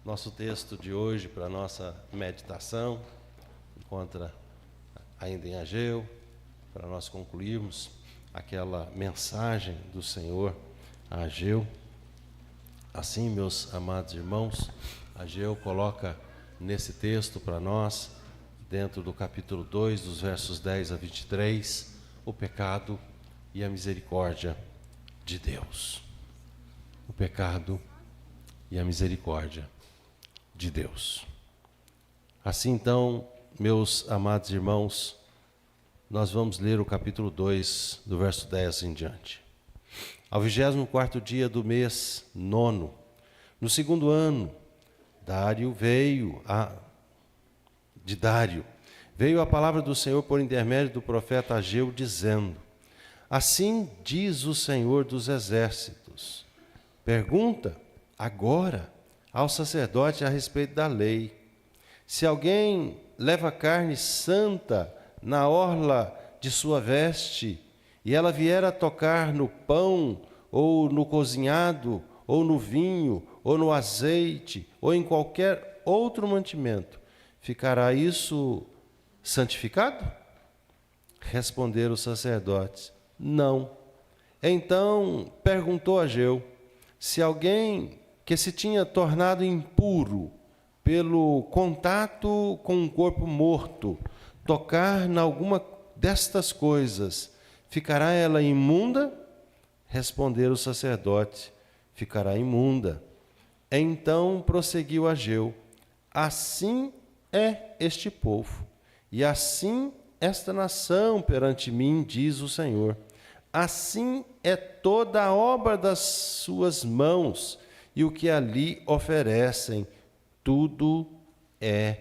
Nosso texto de hoje para a nossa meditação encontra ainda em Ageu, para nós concluirmos aquela mensagem do Senhor a Ageu. Assim, meus amados irmãos, Ageu coloca nesse texto para nós, dentro do capítulo 2, dos versos 10 a 23, o pecado e a misericórdia de Deus. O pecado e a misericórdia de Deus. Assim, então, meus amados irmãos, nós vamos ler o capítulo 2, do verso 10 em diante. Ao 24º dia do mês 9, no segundo ano, Dário veio a palavra do Senhor por intermédio do profeta Ageu, dizendo: assim diz o Senhor dos exércitos, pergunta agora ao sacerdote a respeito da lei. Se alguém leva carne santa na orla de sua veste, e ela vier a tocar no pão, ou no cozinhado, ou no vinho, ou no azeite, ou em qualquer outro mantimento, ficará isso santificado? Responderam os sacerdotes: não. Então perguntou Ageu: se alguém que se tinha tornado impuro pelo contato com um corpo morto tocar em alguma destas coisas, ficará ela imunda? Responderam os sacerdotes: ficará imunda. Então prosseguiu Ageu: assim é este povo, e assim esta nação perante mim, diz o Senhor. Assim é toda a obra das suas mãos, e o que ali oferecem, tudo é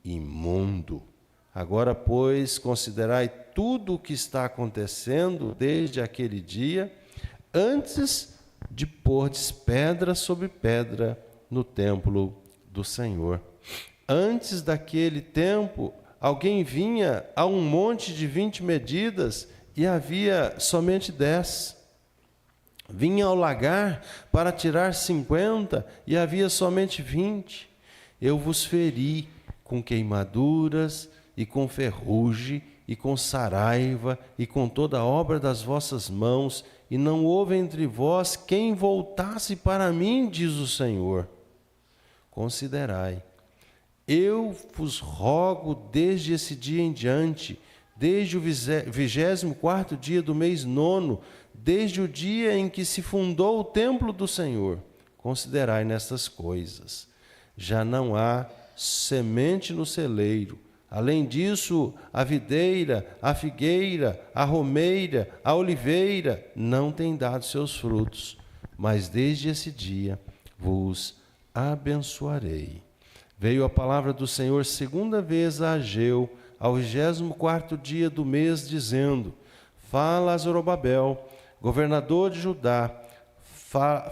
imundo. Agora, pois, considerai tudo o que está acontecendo desde aquele dia, antes de pordes pedra sobre pedra no templo do Senhor. Antes daquele tempo, alguém vinha a um monte de 20 medidas e havia somente 10. Vinha ao lagar para tirar 50 e havia somente 20. Eu vos feri com queimaduras e com ferrugem e com saraiva e com toda a obra das vossas mãos, e não houve entre vós quem voltasse para mim, diz o Senhor. Considerai, eu vos rogo desde esse dia em diante, desde o 24º dia do mês 9, desde o dia em que se fundou o templo do Senhor, considerai nestas coisas. Já não há semente no celeiro. Além disso, a videira, a figueira, a romeira, a oliveira não têm dado seus frutos, mas desde esse dia vos abençoarei. Veio a palavra do Senhor segunda vez a Ageu, ao 24º dia do mês, dizendo: fala a Zorobabel, governador de Judá,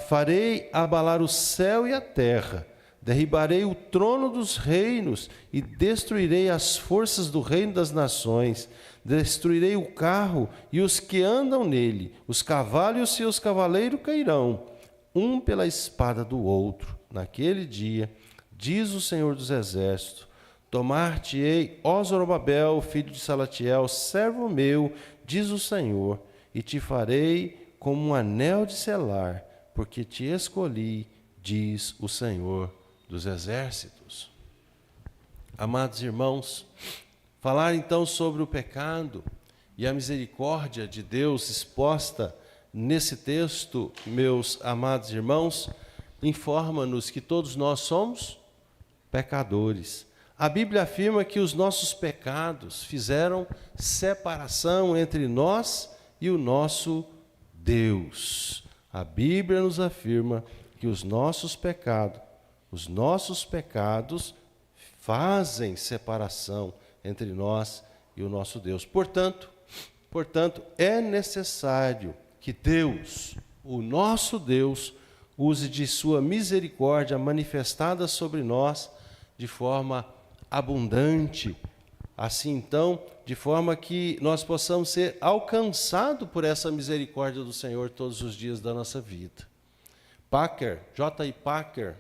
farei abalar o céu e a terra, derribarei o trono dos reinos e destruirei as forças do reino das nações, destruirei o carro e os que andam nele, os cavalos e os seus cavaleiros cairão, um pela espada do outro. Naquele dia, diz o Senhor dos exércitos, tomar-te-ei, ó Zorobabel, filho de Salatiel, servo meu, diz o Senhor, e te farei como um anel de selar, porque te escolhi, diz o Senhor dos exércitos. Amados irmãos, falar então sobre o pecado e a misericórdia de Deus exposta nesse texto, meus amados irmãos, informa-nos que todos nós somos pecadores. A Bíblia afirma que os nossos pecados fizeram separação entre nós e o nosso Deus. A Bíblia nos afirma que os nossos pecados fazem separação entre nós e o nosso Deus. Portanto, é necessário que Deus, o nosso Deus, use de sua misericórdia manifestada sobre nós de forma abundante, assim então, de forma que nós possamos ser alcançados por essa misericórdia do Senhor todos os dias da nossa vida. Packer, J.I. Packer,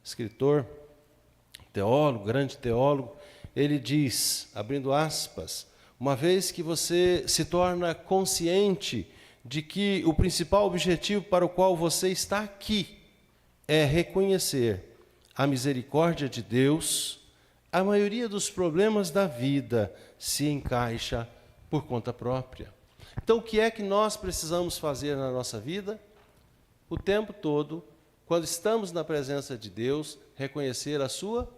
escritor, teólogo, grande teólogo, ele diz, abrindo aspas, uma vez que você se torna consciente de que o principal objetivo para o qual você está aqui é reconhecer a misericórdia de Deus, a maioria dos problemas da vida se encaixa por conta própria. Então, o que é que nós precisamos fazer na nossa vida? O tempo todo, quando estamos na presença de Deus, reconhecer a sua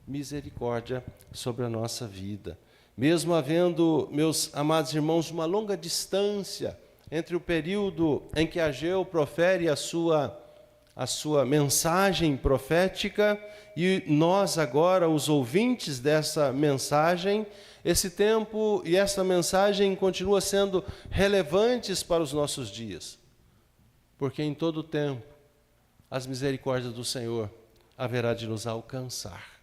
misericórdia sobre a nossa vida. Mesmo havendo, meus amados irmãos, uma longa distância entre o período em que Ageu profere a sua mensagem profética e nós agora, os ouvintes dessa mensagem, esse tempo e essa mensagem continua sendo relevantes para os nossos dias, porque em todo o tempo as misericórdias do Senhor haverá de nos alcançar.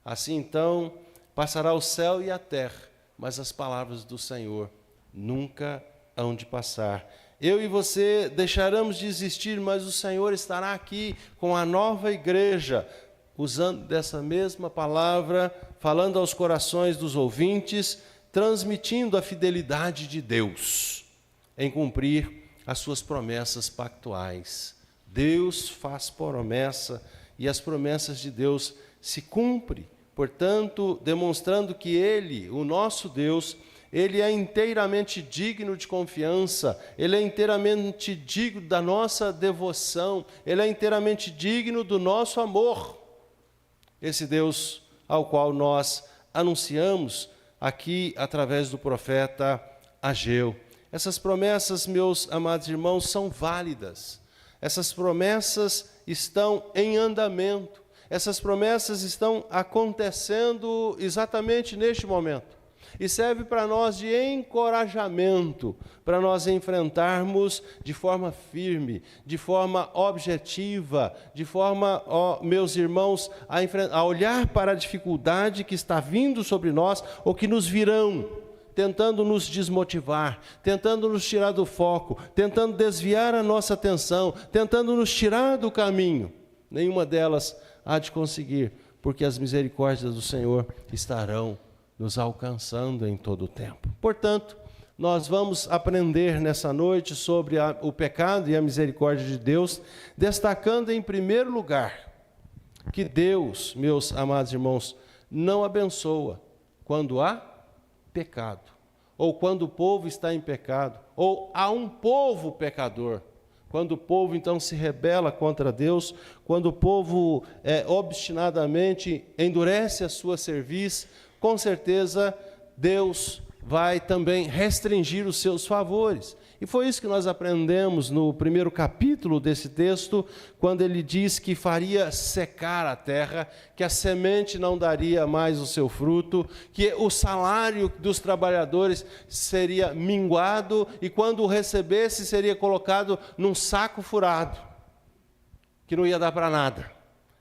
Assim então passará o céu e a terra, mas as palavras do Senhor nunca hão de passar. Eu e você deixaremos de existir, mas o Senhor estará aqui com a nova igreja, usando dessa mesma palavra, falando aos corações dos ouvintes, transmitindo a fidelidade de Deus em cumprir as suas promessas pactuais. Deus faz promessa e as promessas de Deus se cumprem, portanto, demonstrando que Ele, o nosso Deus, Ele é inteiramente digno de confiança, Ele é inteiramente digno da nossa devoção, Ele é inteiramente digno do nosso amor. Esse Deus ao qual nós anunciamos aqui através do profeta Ageu. Essas promessas, meus amados irmãos, são válidas. Essas promessas estão em andamento. Essas promessas estão acontecendo exatamente neste momento. E serve para nós de encorajamento, para nós enfrentarmos de forma firme, de forma objetiva, de forma, meus irmãos, a olhar para a dificuldade que está vindo sobre nós ou que nos virão, tentando nos desmotivar, tentando nos tirar do foco, tentando desviar a nossa atenção, tentando nos tirar do caminho. Nenhuma delas há de conseguir, porque as misericórdias do Senhor estarão nos alcançando em todo o tempo. Portanto, nós vamos aprender nessa noite sobre o pecado e a misericórdia de Deus, destacando em primeiro lugar que Deus, meus amados irmãos, não abençoa quando há pecado, ou quando o povo está em pecado, ou há um povo pecador. Quando o povo então se rebela contra Deus, quando o povo obstinadamente endurece a sua cerviz, com certeza Deus vai também restringir os seus favores. E foi isso que nós aprendemos no primeiro capítulo desse texto, quando ele diz que faria secar a terra, que a semente não daria mais o seu fruto, que o salário dos trabalhadores seria minguado e quando o recebesse seria colocado num saco furado, que não ia dar para nada.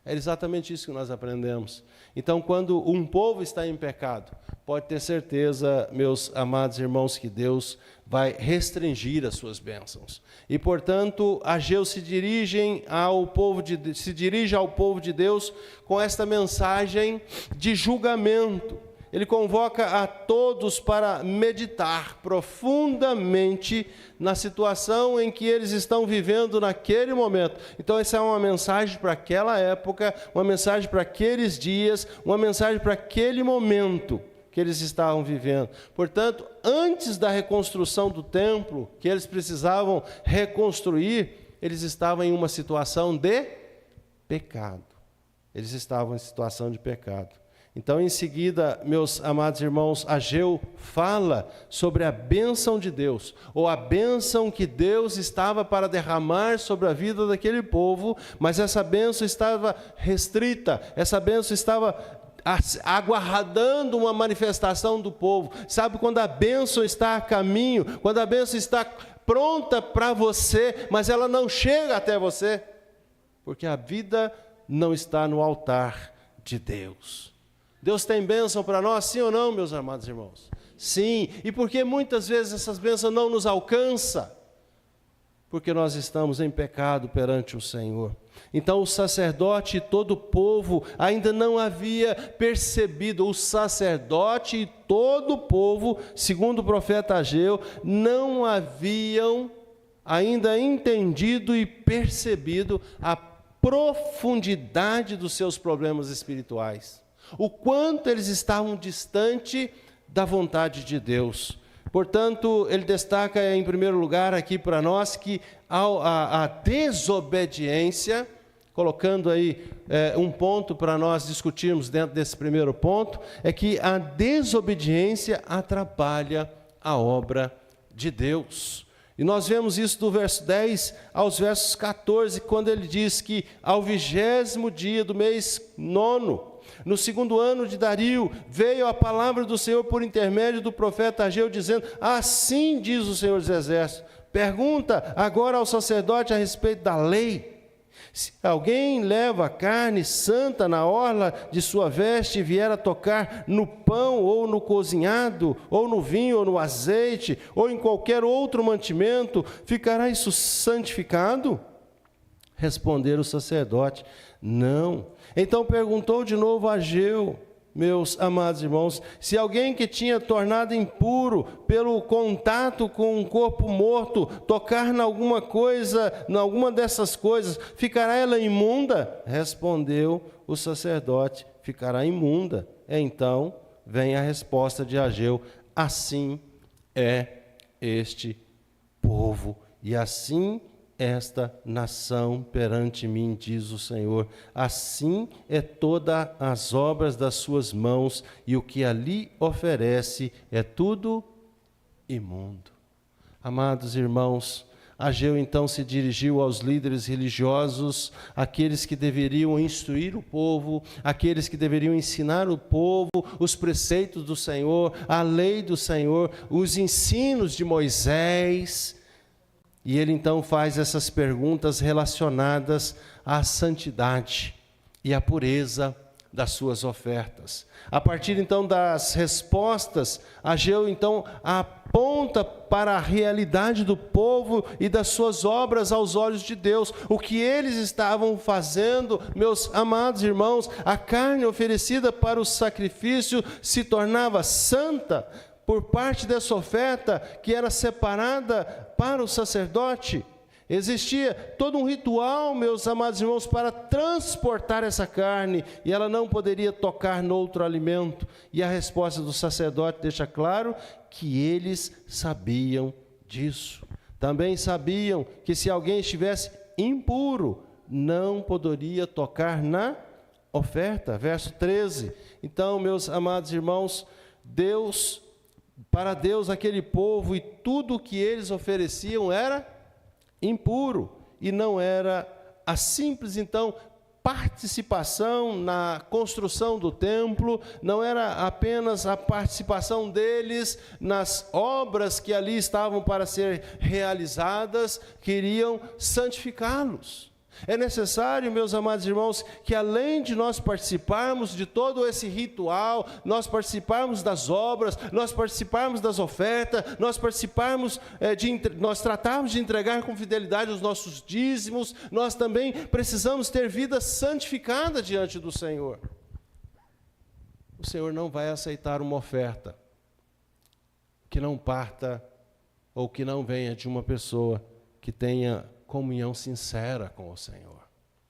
É exatamente isso que nós aprendemos. Então, quando um povo está em pecado, pode ter certeza, meus amados irmãos, que Deus vai restringir as suas bênçãos. E, portanto, Ageu se dirige ao povo de Deus com esta mensagem de julgamento. Ele convoca a todos para meditar profundamente na situação em que eles estão vivendo naquele momento. Então, essa é uma mensagem para aquela época, uma mensagem para aqueles dias, uma mensagem para aquele momento que eles estavam vivendo. Portanto, antes da reconstrução do templo, que eles precisavam reconstruir, eles estavam em uma situação de pecado. Eles estavam em situação de pecado. Então, em seguida, meus amados irmãos, Ageu fala sobre a bênção de Deus, ou a bênção que Deus estava para derramar sobre a vida daquele povo, mas essa bênção estava restrita, essa bênção estava aguardando uma manifestação do povo. Sabe quando a bênção está a caminho, quando a bênção está pronta para você, mas ela não chega até você? Porque a vida não está no altar de Deus. Deus tem bênção para nós, sim ou não, meus amados irmãos? Sim, e porque muitas vezes essas bênçãos não nos alcançam? porque nós estamos em pecado perante o Senhor. Então o sacerdote e todo o povo ainda não havia percebido, o sacerdote e todo o povo, segundo o profeta Ageu, não haviam ainda entendido e percebido a profundidade dos seus problemas espirituais, o quanto eles estavam distante da vontade de Deus. Portanto, ele destaca em primeiro lugar aqui para nós que a desobediência, colocando aí um ponto para nós discutirmos dentro desse primeiro ponto, é que a desobediência atrapalha a obra de Deus. E nós vemos isso do verso 10 aos versos 14, quando ele diz que ao 20º dia do mês 9, no 2º ano de Dario, veio a palavra do Senhor por intermédio do profeta Ageu, dizendo: assim diz o Senhor dos Exércitos. Pergunta agora ao sacerdote a respeito da lei. Se alguém leva carne santa na orla de sua veste e vier a tocar no pão, ou no cozinhado, ou no vinho, ou no azeite, ou em qualquer outro mantimento, ficará isso santificado? Respondeu o sacerdote: não. Então perguntou de novo a Ageu, meus amados irmãos, se alguém que tinha tornado impuro pelo contato com um corpo morto, tocar em alguma coisa, em alguma dessas coisas, ficará ela imunda? Respondeu o sacerdote: ficará imunda. Então vem a resposta de Ageu: assim é este povo, e assim esta nação perante mim, diz o Senhor. Assim é todas as obras das suas mãos, e o que ali oferece é tudo imundo. Amados irmãos, Ageu então se dirigiu aos líderes religiosos, aqueles que deveriam instruir o povo, aqueles que deveriam ensinar o povo os preceitos do Senhor, a lei do Senhor, os ensinos de Moisés. E ele então faz essas perguntas relacionadas à santidade e à pureza das suas ofertas. A partir então das respostas, Ageu então aponta para a realidade do povo e das suas obras aos olhos de Deus. O que eles estavam fazendo, meus amados irmãos, a carne oferecida para o sacrifício se tornava santa por parte dessa oferta que era separada para o sacerdote. Existia todo um ritual, meus amados irmãos, para transportar essa carne, e ela não poderia tocar no outro alimento. E a resposta do sacerdote deixa claro que eles sabiam disso. Também sabiam que se alguém estivesse impuro, não poderia tocar na oferta. Verso 13. Então, meus amados irmãos, para Deus aquele povo e tudo o que eles ofereciam era impuro, e não era a simples então participação na construção do templo, não era apenas a participação deles nas obras que ali estavam para ser realizadas, queriam santificá-los. É necessário, meus amados irmãos, que além de nós participarmos de todo esse ritual, nós participarmos das obras, nós participarmos das ofertas, nós tratarmos de entregar com fidelidade os nossos dízimos, nós também precisamos ter vida santificada diante do Senhor. O Senhor não vai aceitar uma oferta que não parta ou que não venha de uma pessoa que tenha comunhão sincera com o Senhor,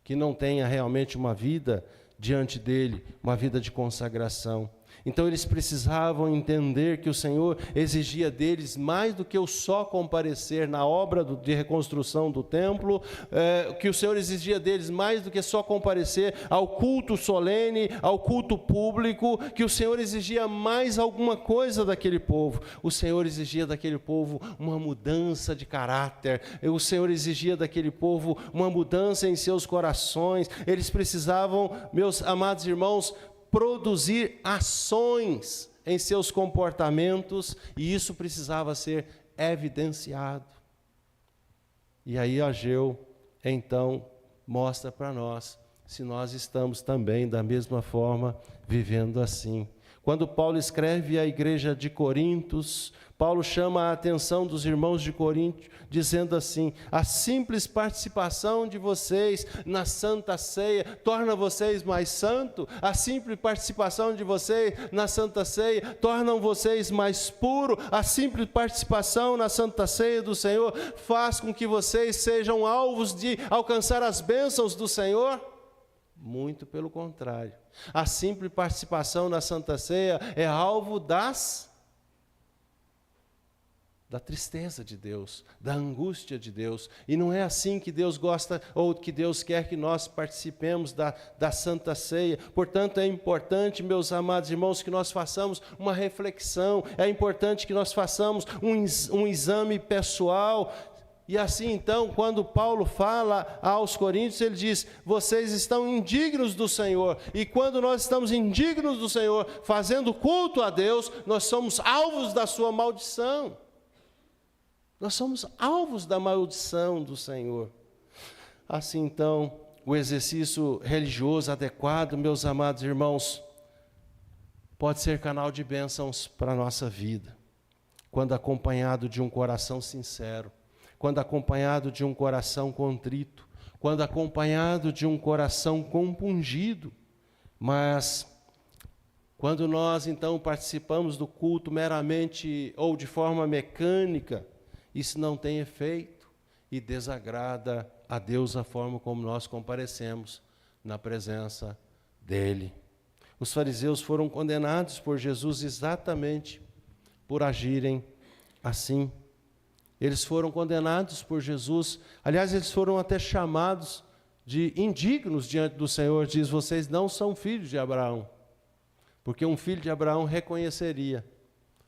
que não tenha realmente uma vida diante dele, uma vida de consagração. Então eles precisavam entender que o Senhor exigia deles mais do que o só comparecer na obra de reconstrução do templo, que o Senhor exigia deles mais do que só comparecer ao culto solene, ao culto público, que o Senhor exigia mais alguma coisa daquele povo. O Senhor exigia daquele povo uma mudança de caráter, o Senhor exigia daquele povo uma mudança em seus corações. Eles precisavam, meus amados irmãos, produzir ações em seus comportamentos, e isso precisava ser evidenciado. E aí Ageu, então, mostra para nós se nós estamos também, da mesma forma, vivendo assim. Quando Paulo escreve à igreja de Corintos, Paulo chama a atenção dos irmãos de Corinto, dizendo assim: a simples participação de vocês na Santa Ceia torna vocês mais santos, a simples participação de vocês na Santa Ceia torna vocês mais puros, a simples participação na Santa Ceia do Senhor faz com que vocês sejam alvos de alcançar as bênçãos do Senhor. Muito pelo contrário, a simples participação na Santa Ceia é alvo da tristeza de Deus, da angústia de Deus, e não é assim que Deus gosta, ou que Deus quer que nós participemos da Santa Ceia. Portanto, é importante, meus amados irmãos, que nós façamos uma reflexão, é importante que nós façamos um exame pessoal. E assim, então, quando Paulo fala aos coríntios, ele diz: vocês estão indignos do Senhor. E quando nós estamos indignos do Senhor, fazendo culto a Deus, nós somos alvos da sua maldição. Nós somos alvos da maldição do Senhor. Assim, então, o exercício religioso adequado, meus amados irmãos, pode ser canal de bênçãos para a nossa vida, quando acompanhado de um coração sincero, quando acompanhado de um coração contrito, quando acompanhado de um coração compungido. Mas quando nós então participamos do culto meramente ou de forma mecânica, isso não tem efeito e desagrada a Deus a forma como nós comparecemos na presença dEle. Os fariseus foram condenados por Jesus exatamente por agirem assim. Eles foram condenados por Jesus, aliás, eles foram até chamados de indignos diante do Senhor. Diz: vocês não são filhos de Abraão, porque um filho de Abraão reconheceria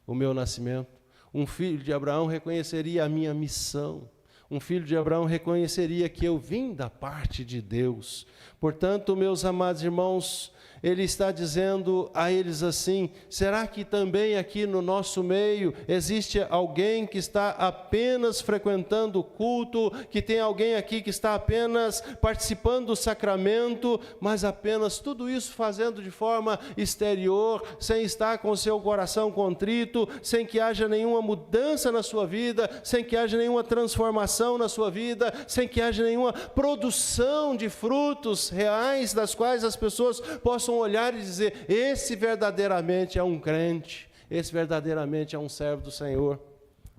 o meu nascimento, um filho de Abraão reconheceria a minha missão, um filho de Abraão reconheceria que eu vim da parte de Deus. Portanto, meus amados irmãos, ele está dizendo a eles assim: será que também aqui no nosso meio existe alguém que está apenas frequentando o culto, que tem alguém aqui que está apenas participando do sacramento, mas apenas tudo isso fazendo de forma exterior, sem estar com o seu coração contrito, sem que haja nenhuma mudança na sua vida, sem que haja nenhuma transformação na sua vida, sem que haja nenhuma produção de frutos reais das quais as pessoas possam olhar e dizer: esse verdadeiramente é um crente, esse verdadeiramente é um servo do Senhor.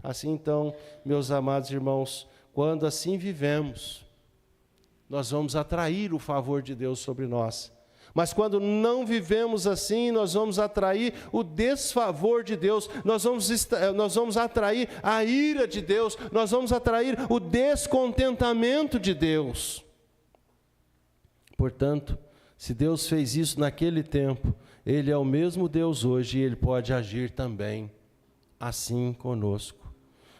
Assim então, meus amados irmãos, quando assim vivemos, nós vamos atrair o favor de Deus sobre nós. Mas quando não vivemos assim, nós vamos atrair o desfavor de Deus, nós vamos atrair a ira de Deus, nós vamos atrair o descontentamento de Deus. Portanto, se Deus fez isso naquele tempo, Ele é o mesmo Deus hoje e Ele pode agir também assim conosco.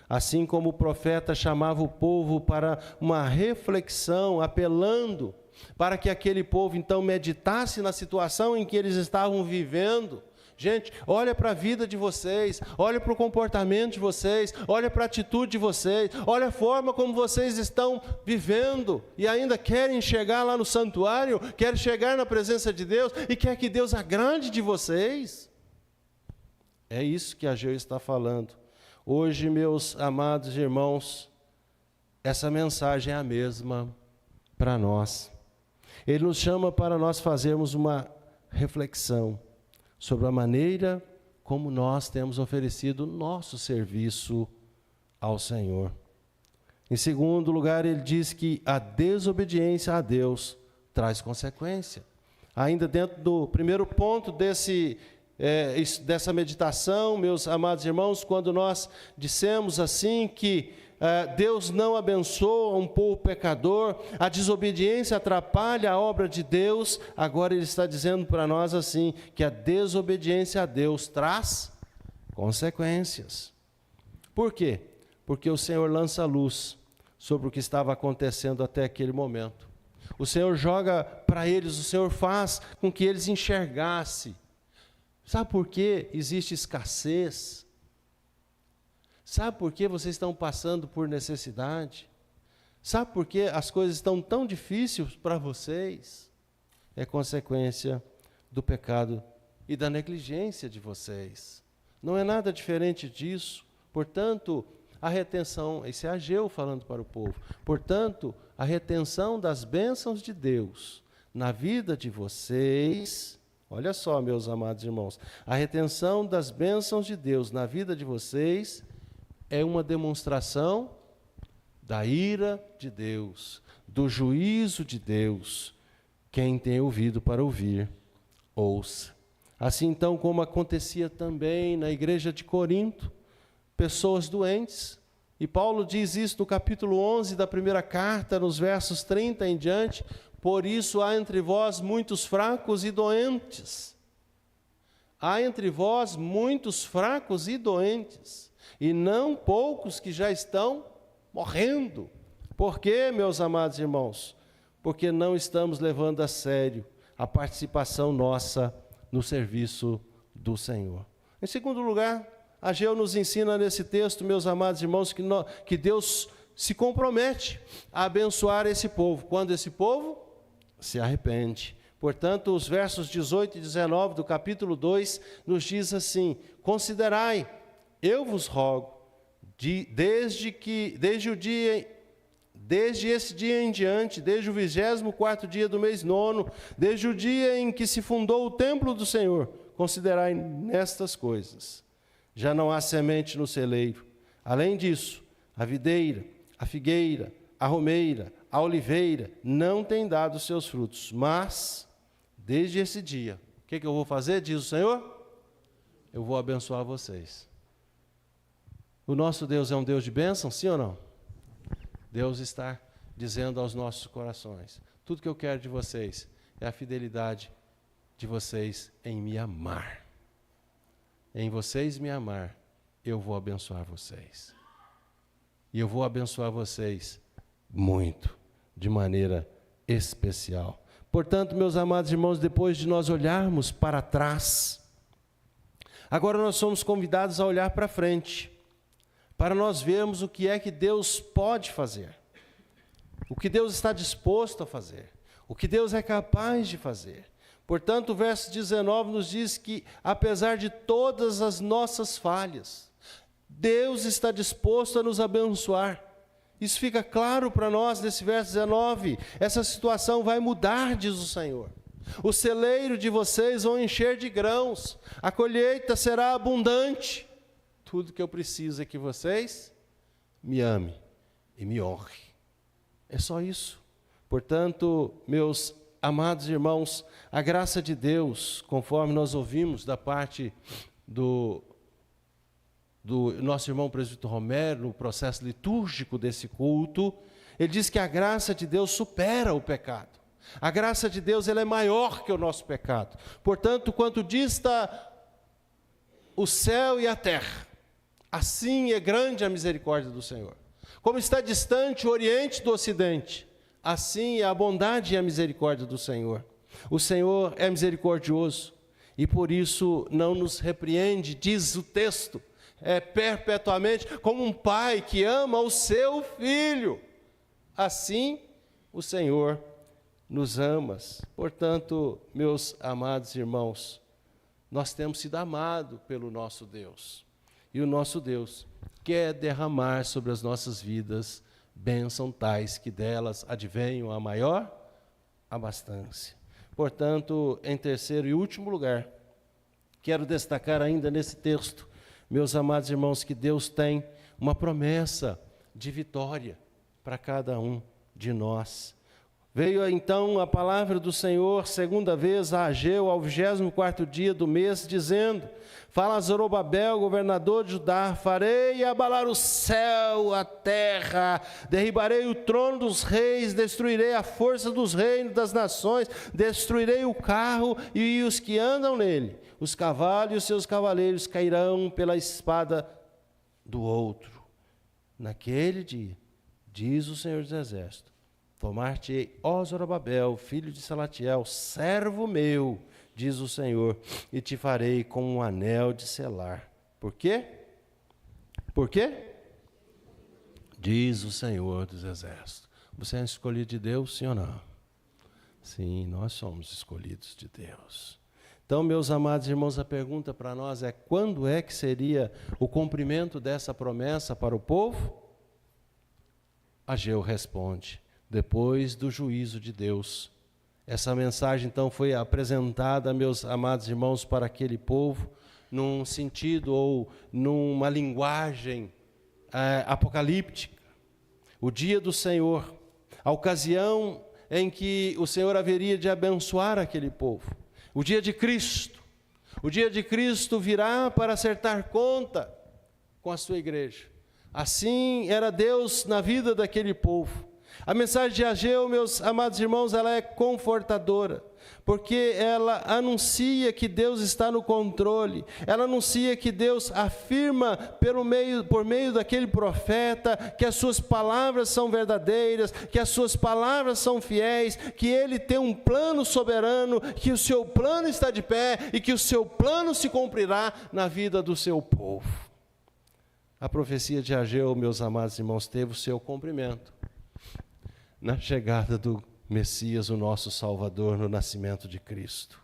Assim como o profeta chamava o povo para uma reflexão, apelando para que aquele povo então meditasse na situação em que eles estavam vivendo. Gente, olha para a vida de vocês, olha para o comportamento de vocês, olha para a atitude de vocês, olha a forma como vocês estão vivendo e ainda querem chegar lá no santuário, querem chegar na presença de Deus e quer que Deus agrade de vocês. É isso que Ageu está falando. Hoje, meus amados irmãos, essa mensagem é a mesma para nós. Ele nos chama para nós fazermos uma reflexão sobre a maneira como nós temos oferecido nosso serviço ao Senhor. Em segundo lugar, ele diz que a desobediência a Deus traz consequência. Ainda dentro do primeiro ponto dessa meditação, meus amados irmãos, quando nós dissemos assim que Deus não abençoa um povo pecador, a desobediência atrapalha a obra de Deus. Agora ele está dizendo para nós assim, que a desobediência a Deus traz consequências. Por quê? Porque o Senhor lança luz sobre o que estava acontecendo até aquele momento. O Senhor joga para eles, o Senhor faz com que eles enxergassem. Sabe por que existe escassez? Sabe por que vocês estão passando por necessidade? Sabe por que as coisas estão tão difíceis para vocês? É consequência do pecado e da negligência de vocês. Não é nada diferente disso. Portanto, a retenção, esse é Ageu falando para o povo, portanto, a retenção das bênçãos de Deus na vida de vocês, olha só, meus amados irmãos, a retenção das bênçãos de Deus na vida de vocês é uma demonstração da ira de Deus, do juízo de Deus. Quem tem ouvido para ouvir, ouça. Assim, então, como acontecia também na igreja de Corinto, pessoas doentes, e Paulo diz isso no capítulo 11 da primeira carta, nos versos 30 em diante, por isso há entre vós muitos fracos e doentes. Há entre vós muitos fracos e doentes, e não poucos que já estão morrendo. Por quê, meus amados irmãos? Porque não estamos levando a sério a participação nossa no serviço do Senhor. Em segundo lugar, Ageu nos ensina nesse texto, meus amados irmãos, que Deus se compromete a abençoar esse povo, quando esse povo se arrepende. Portanto, os versos 18 e 19 do capítulo 2 nos diz assim: considerai, eu vos rogo, desde esse dia em diante, desde o 24º dia do mês 9º, desde o dia em que se fundou o templo do Senhor, considerai nestas coisas. Já não há semente no celeiro. Além disso, a videira, a figueira, a romeira, a oliveira não têm dado seus frutos. Mas, desde esse dia, o que eu vou fazer, diz o Senhor? Eu vou abençoar vocês. O nosso Deus é um Deus de bênção, sim ou não? Deus está dizendo aos nossos corações: tudo que eu quero de vocês é a fidelidade de vocês em me amar. Em vocês me amar, eu vou abençoar vocês. E eu vou abençoar vocês muito, de maneira especial. Portanto, meus amados irmãos, depois de nós olharmos para trás, agora nós somos convidados a olhar para frente, para nós vermos o que é que Deus pode fazer, o que Deus está disposto a fazer, o que Deus é capaz de fazer. Portanto, o verso 19 nos diz que, apesar de todas as nossas falhas, Deus está disposto a nos abençoar. Isso fica claro para nós nesse verso 19. Essa situação vai mudar, diz o Senhor. O celeiro de vocês vão encher de grãos, a colheita será abundante. Tudo que eu preciso é que vocês me amem e me honrem. É só isso. Portanto, meus amados irmãos, a graça de Deus, conforme nós ouvimos da parte do nosso irmão presbítero Romero, no processo litúrgico desse culto, ele diz que a graça de Deus supera o pecado. A graça de Deus, ela é maior que o nosso pecado. Portanto, quanto dista o céu e a terra, assim é grande a misericórdia do Senhor. Como está distante o Oriente do Ocidente, assim é a bondade e a misericórdia do Senhor. O Senhor é misericordioso e por isso não nos repreende, diz o texto, perpetuamente, como um pai que ama o seu filho. Assim o Senhor nos ama. Portanto, meus amados irmãos, nós temos sido amados pelo nosso Deus. E o nosso Deus quer derramar sobre as nossas vidas bênção tais que delas advenham a maior abastança. Portanto, em terceiro e último lugar, quero destacar ainda nesse texto, meus amados irmãos, que Deus tem uma promessa de vitória para cada um de nós. Veio então a palavra do Senhor, segunda vez a Ageu, ao 24º dia do mês, dizendo: fala a Zorobabel, governador de Judá, farei abalar o céu, a terra, derribarei o trono dos reis, destruirei a força dos reinos das nações, destruirei o carro e os que andam nele, os cavalos e os seus cavaleiros cairão pela espada do outro. Naquele dia, diz o Senhor dos Exércitos, tomar-te-ei, ó Zorobabel, filho de Salatiel, servo meu, diz o Senhor, e te farei com um anel de selar. Por quê? Por quê? Diz o Senhor dos Exércitos. Você é escolhido de Deus, sim ou não? Sim, nós somos escolhidos de Deus. Então, meus amados irmãos, a pergunta para nós é: quando é que seria o cumprimento dessa promessa para o povo? Ageu responde: depois do juízo de Deus. Essa mensagem, então, foi apresentada, meus amados irmãos, para aquele povo, num sentido ou numa linguagem apocalíptica. O dia do Senhor, a ocasião em que o Senhor haveria de abençoar aquele povo. O dia de Cristo. O dia de Cristo virá para acertar conta com a sua igreja. Assim era Deus na vida daquele povo. A mensagem de Ageu, meus amados irmãos, ela é confortadora, porque ela anuncia que Deus está no controle, ela anuncia que Deus afirma por meio daquele profeta que as suas palavras são verdadeiras, que as suas palavras são fiéis, que ele tem um plano soberano, que o seu plano está de pé e que o seu plano se cumprirá na vida do seu povo. A profecia de Ageu, meus amados irmãos, teve o seu cumprimento na chegada do Messias, o nosso Salvador, no nascimento de Cristo.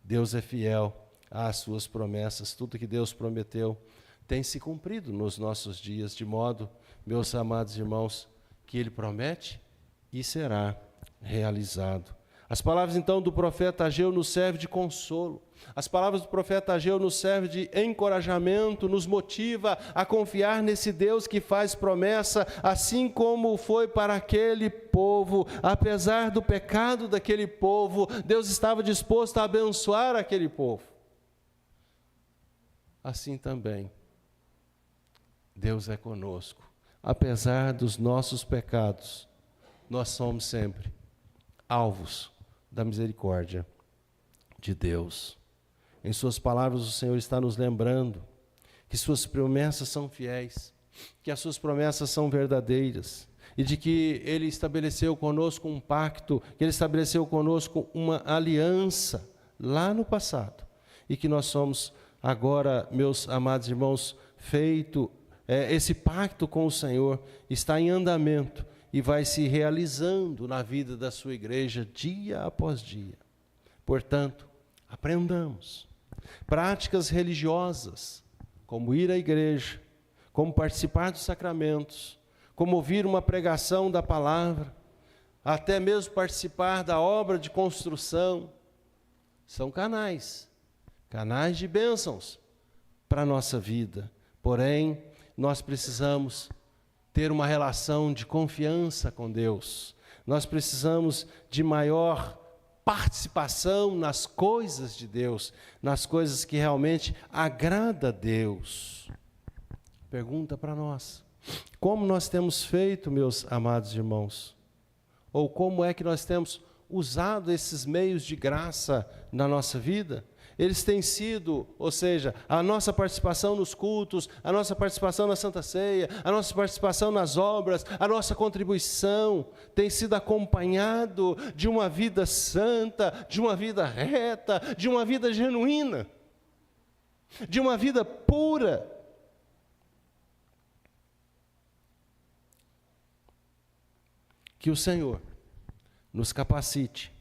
Deus é fiel às suas promessas, tudo que Deus prometeu tem se cumprido nos nossos dias, de modo, meus amados irmãos, que Ele promete e será realizado. As palavras então do profeta Ageu nos servem de consolo. As palavras do profeta Ageu nos servem de encorajamento, nos motiva a confiar nesse Deus que faz promessa, assim como foi para aquele povo. Apesar do pecado daquele povo, Deus estava disposto a abençoar aquele povo. Assim também, Deus é conosco. Apesar dos nossos pecados, nós somos sempre alvos da misericórdia de Deus. Em suas palavras, o Senhor está nos lembrando que suas promessas são fiéis, que as suas promessas são verdadeiras, e de que Ele estabeleceu conosco um pacto, que Ele estabeleceu conosco uma aliança lá no passado, e que nós somos agora, meus amados irmãos, esse pacto com o Senhor está em andamento, e vai se realizando na vida da sua igreja dia após dia. Portanto, aprendamos práticas religiosas, como ir à igreja, como participar dos sacramentos, como ouvir uma pregação da palavra, até mesmo participar da obra de construção, são canais de bênçãos para a nossa vida. Porém, nós precisamos ter uma relação de confiança com Deus. Nós precisamos de maior participação nas coisas de Deus, nas coisas que realmente agradam a Deus. Pergunta para nós: como nós temos feito, meus amados irmãos? Ou como é que nós temos usado esses meios de graça na nossa vida? Eles têm sido, ou seja, a nossa participação nos cultos, a nossa participação na Santa Ceia, a nossa participação nas obras, a nossa contribuição tem sido acompanhado de uma vida santa, de uma vida reta, de uma vida genuína, de uma vida pura. Que o Senhor nos capacite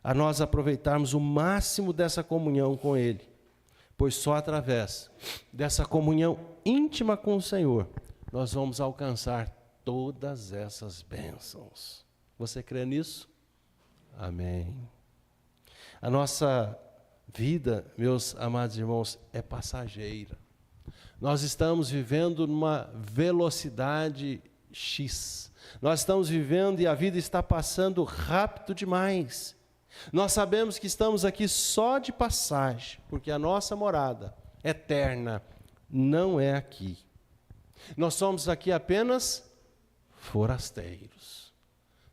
a nós aproveitarmos o máximo dessa comunhão com Ele, pois só através dessa comunhão íntima com o Senhor nós vamos alcançar todas essas bênçãos. Você crê nisso? Amém. A nossa vida, meus amados irmãos, é passageira. Nós estamos vivendo numa velocidade X. Nós estamos vivendo e a vida está passando rápido demais. Nós sabemos que estamos aqui só de passagem, porque a nossa morada eterna não é aqui. Nós somos aqui apenas forasteiros.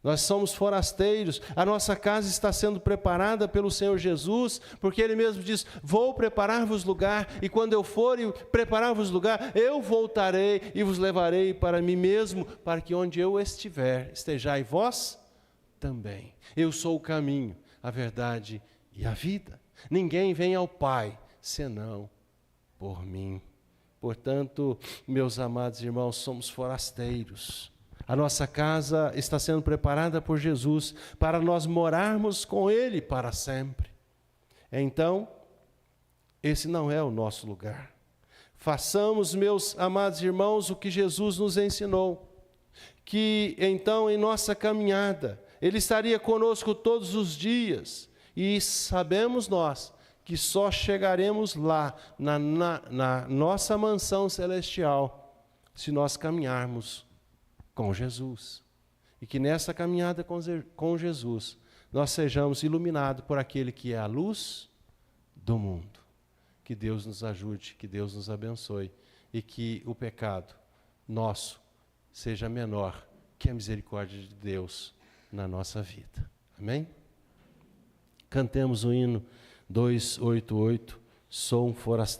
Nós somos forasteiros. A nossa casa está sendo preparada pelo Senhor Jesus, porque Ele mesmo diz: vou preparar-vos lugar, e quando eu for e preparar-vos lugar, eu voltarei e vos levarei para mim mesmo, para que onde eu estiver, estejai vós também. Eu sou o caminho, a verdade e a vida. Ninguém vem ao Pai senão por mim. Portanto, meus amados irmãos, somos forasteiros. A nossa casa está sendo preparada por Jesus para nós morarmos com Ele para sempre. Então, esse não é o nosso lugar. Façamos, meus amados irmãos, o que Jesus nos ensinou, que então em nossa caminhada, Ele estaria conosco todos os dias, e sabemos nós que só chegaremos lá, na nossa mansão celestial, se nós caminharmos com Jesus. E que nessa caminhada com Jesus, nós sejamos iluminados por aquele que é a luz do mundo. Que Deus nos ajude, que Deus nos abençoe, e que o pecado nosso seja menor que a misericórdia de Deus na nossa vida. Amém? Cantemos o hino 288, Sou um forasteiro.